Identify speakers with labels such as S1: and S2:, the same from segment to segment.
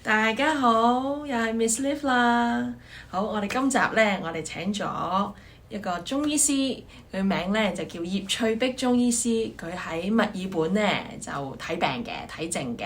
S1: 大家好，又係 Miss Liv 啦。好，我哋今集咧，我哋請咗一個中醫師，佢名咧就叫葉翠碧中醫師。佢喺墨爾本咧就睇病嘅、睇症嘅。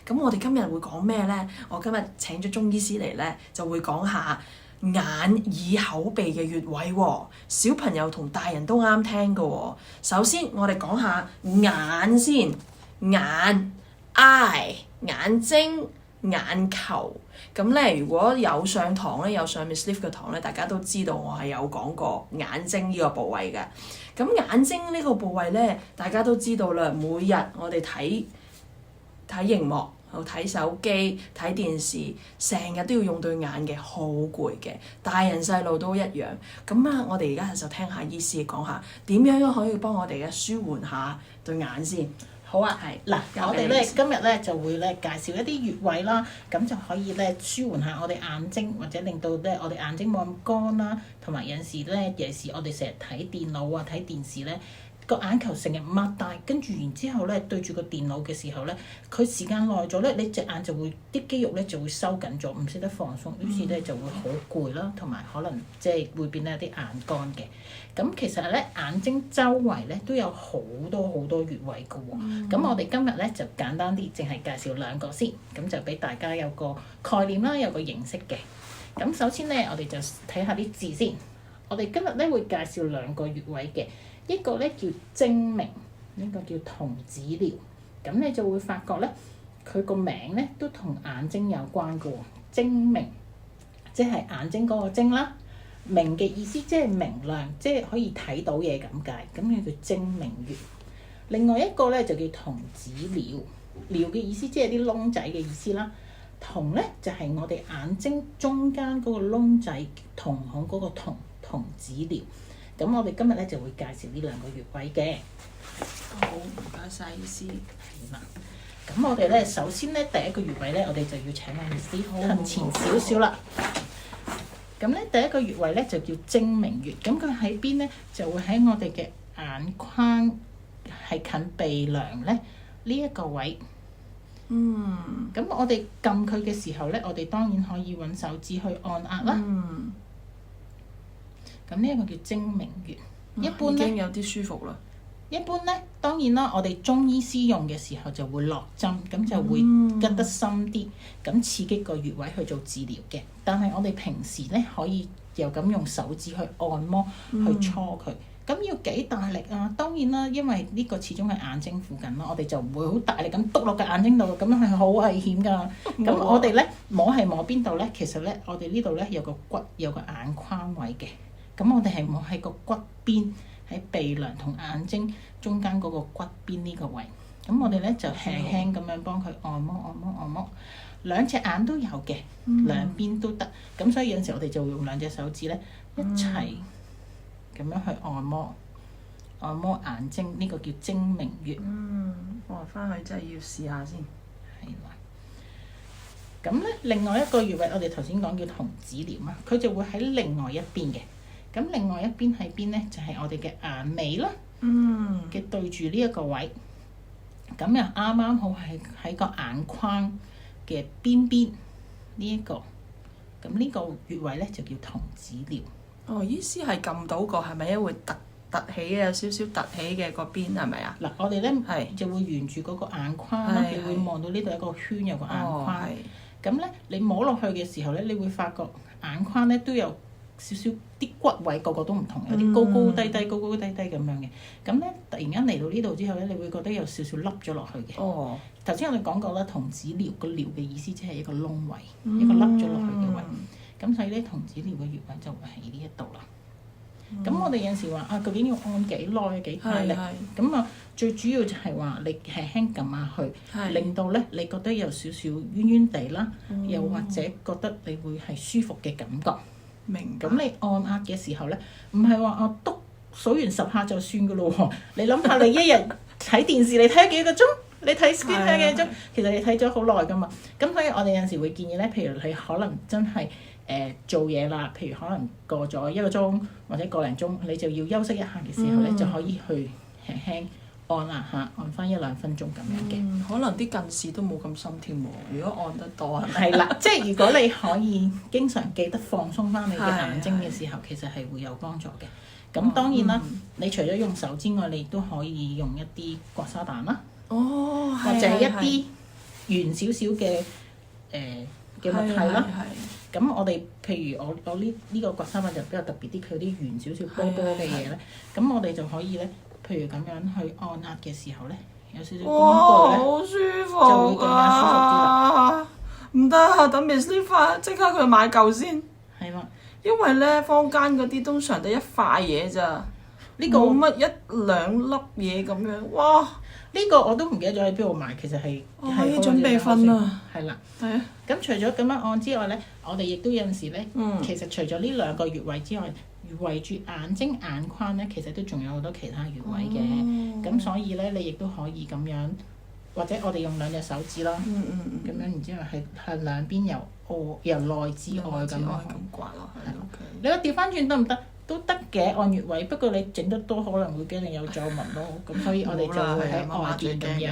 S1: 咁我哋今日會講咩咧？我今日請咗中醫師嚟咧，就會講下眼、耳、口、鼻嘅穴位喎。小朋友同大人都啱聽㗎喎。首先，我哋講下眼先，眼 eye 眼睛。眼球咁咧，如果有上堂咧，有上 Miss Liv 嘅堂咧，大家都知道我係有講過眼睛呢個部位嘅。咁眼睛呢個部位咧，大家都知道啦。每日我哋睇熒幕、睇手機、睇電視，成日都要用對眼嘅，好攰嘅。大人細路都一樣。咁啊，我哋而家就聽下醫師講下點樣可以幫我哋嘅舒緩下對眼先。
S2: 好啊，嗱，我哋咧今日咧就會咧介紹一啲穴位啦，咁就可以咧舒緩下我哋眼睛，或者令到咧我哋眼睛冇咁乾啦，同埋有時咧，尤其是我哋成日睇電腦啊、睇電視咧，個眼球成日擘大，跟住然之後咧對住個電腦嘅時候咧，佢時間耐咗咧，你隻眼就會啲肌肉咧就會收緊咗，唔識得放鬆，於是咧就會好攰啦，同埋可能即係會變得有啲眼乾嘅。咁其實咧眼睛周圍咧都有好多穴位嘅喎。咁我哋今日咧就簡單啲，淨係介紹兩個先，咁就俾大家有個概念啦，有個認識嘅。咁首先咧，我哋就睇下啲字先。我哋今日咧會介紹兩個穴位嘅。一個咧叫睛明，呢個叫瞳子髎。咁你就會發覺咧，佢個名咧都同眼睛有關嘅喎。睛明，即係眼睛嗰個睛啦。明嘅意思即係明亮，即係可以睇到嘢咁解。咁呢叫睛明穴。另外一個咧就叫瞳子髎，髎嘅意思即係啲窿仔嘅意思啦。瞳咧就係我哋眼睛中間嗰個窿仔，瞳孔嗰個瞳子髎。咁我哋今日咧就會介紹呢兩個穴位嘅。
S1: 好，唔該晒醫師。
S2: 係啦。咁我哋咧首先咧第一個穴位咧，我哋就要請阿 Miss 褪前少少啦。咁咧第一個穴位咧就叫睛明穴。咁佢喺邊咧？就會喺我哋嘅眼眶，係近鼻梁咧呢一個位。咁我哋撳佢嘅時候咧，我哋當然可以揾手指去按壓啦。咁呢一個叫睛明穴，一般咧
S1: 已經有啲舒服啦。
S2: 一般咧，當然啦，我哋中醫師用嘅時候就會落針，咁就會吉得深啲，咁刺激個穴位去做治療嘅。但係我哋平時咧可以又咁用手指去按摩，去搓佢。咁要幾大力啊？當然啦，因為呢個始終係眼睛附近咯，我哋就唔會好大力咁篤落個眼睛度，咁樣係好危險㗎。咁我哋咧摸係摸邊度咧？其實咧，我哋呢度咧有個骨，有個眼眶位嘅。咁我哋係摸喺個骨邊，喺鼻梁同眼睛中間嗰個骨邊呢個位。咁我哋咧就輕輕咁樣幫佢按摩。兩隻眼都有嘅，兩邊都得。咁所以有陣時我哋就會用兩隻手指咧一齊咁樣去按摩眼睛，呢個叫睛明穴。
S1: 我翻去真係要試下先。
S2: 係啦。咁咧，另外一個穴位我哋頭先講叫瞳子髎嘛，佢就會喺另外一邊嘅。咁另外一邊喺邊咧？就係我哋嘅眼尾啦，嘅對住呢一個位，咁又啱啱好係喺個眼眶嘅邊呢一個，咁呢個穴位咧就叫瞳子髎。
S1: 哦，醫師係撳到個係咪因為凸起嘅，有少少凸起嘅嗰邊係咪啊？
S2: 嗱，我哋咧就會沿住嗰個眼眶啦，你會望到呢度有個圈，有個眼眶。咁咧，你摸落去嘅時候咧，你會發覺眼眶咧都有少少啲骨位，個個都唔同，有啲高高低低咁樣嘅。咁咧，突然間嚟到呢度之後咧，你會覺得有少少凹咗落去嘅。頭先我哋講過啦，瞳子髎個髎嘅意思即係一個窿位，一個凹咗落去嘅位。咁所以咧，瞳子髎嘅穴位就會喺呢一度啦。咁我哋有陣時話究竟要按幾耐幾大力？咁啊，最主要就係話你輕輕撳下去，令到咧你覺得有少少冤地啦，又或者覺得你會係舒服嘅感覺。
S1: 明白。
S2: 咁你按壓嘅時候咧，唔係話我篤數完10下就算噶咯喎。你諗下，你一日睇電視，你睇咗幾個鐘？你睇 screen 睇幾個鐘？其實你睇咗好耐噶嘛。咁所以我哋有陣時會建議咧，譬如你可能真係做嘢啦，譬如可能過咗1個鐘或者個零鐘，你就要休息一下嘅時候咧，就可以去輕輕按壓下，按翻1-2分鐘咁樣嘅。
S1: 可能啲近視都冇咁深添喎。如果按得多係咪？
S2: 係啦，即係如果你可以經常記得放鬆翻你嘅眼睛嘅時候，其實係會有幫助嘅。咁當然啦，你除咗用手之外，你亦都可以用一啲刮痧蛋啦，或者一啲圓少少嘅嘅物體啦。咁我哋譬如我呢個刮痧板就比較特別啲，佢有啲圓少少波波嘅嘢咧。咁我哋就可以咧，譬如咁樣去按壓嘅時候咧，有少少工具咧，
S1: 好舒服
S2: 就會更加舒服啲啦。
S1: 唔得啊！等 Miss Lee 即刻去買嚿先。
S2: 係啦。
S1: 因為咧，坊間嗰啲通常得一塊嘢咋，呢個冇乜1-2粒嘢咁樣，哇！
S2: 呢個我都唔記得咗喺邊度買，其實係
S1: 可以準備瞓啦。
S2: 係啦。
S1: 係啊。
S2: 咁除咗咁樣按之外咧，我哋亦都有陣時咧，其實除咗呢2個穴位之外，圍住眼睛眼眶咧，其實都仲有好多其他穴位嘅。咁所以咧，你亦都可以咁樣，或者我哋用2隻手指啦，咁樣然之後係向兩邊由內至外咁樣
S1: 刮落去。
S2: 你話調翻轉得唔得？都得嘅，按穴位。不過你整得多可能會驚你有皺紋咯。咁所以我哋就會喺外邊咁樣，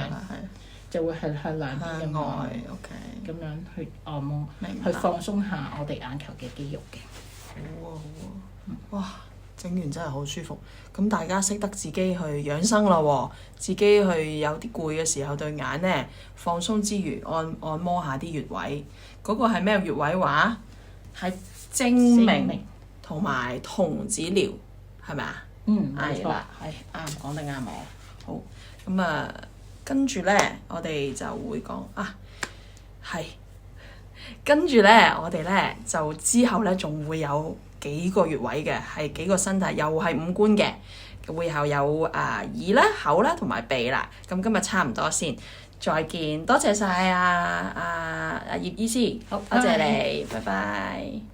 S2: 就會係向兩邊咁樣，咁樣去按摩，去放鬆下我哋眼球嘅肌肉嘅。
S1: 好啊好啊！哇！整完真係好舒服。咁大家識得自己去養生啦喎，自己去有啲攰嘅時候對眼咧放鬆之餘，按摩下啲穴位。嗰個係咩穴位話？係睛明同埋童子療，係咪啊？
S2: 冇錯，
S1: 係啱講得啱我。好，咁啊，跟住咧，我哋就會講跟住咧，我哋咧就之後咧仲會有幾個穴位嘅，係幾個身體，又係五官嘅。會後有耳啦、口啦同埋鼻啦。咁今日差唔多先，再見，多謝晒葉醫師，好多謝你，拜拜。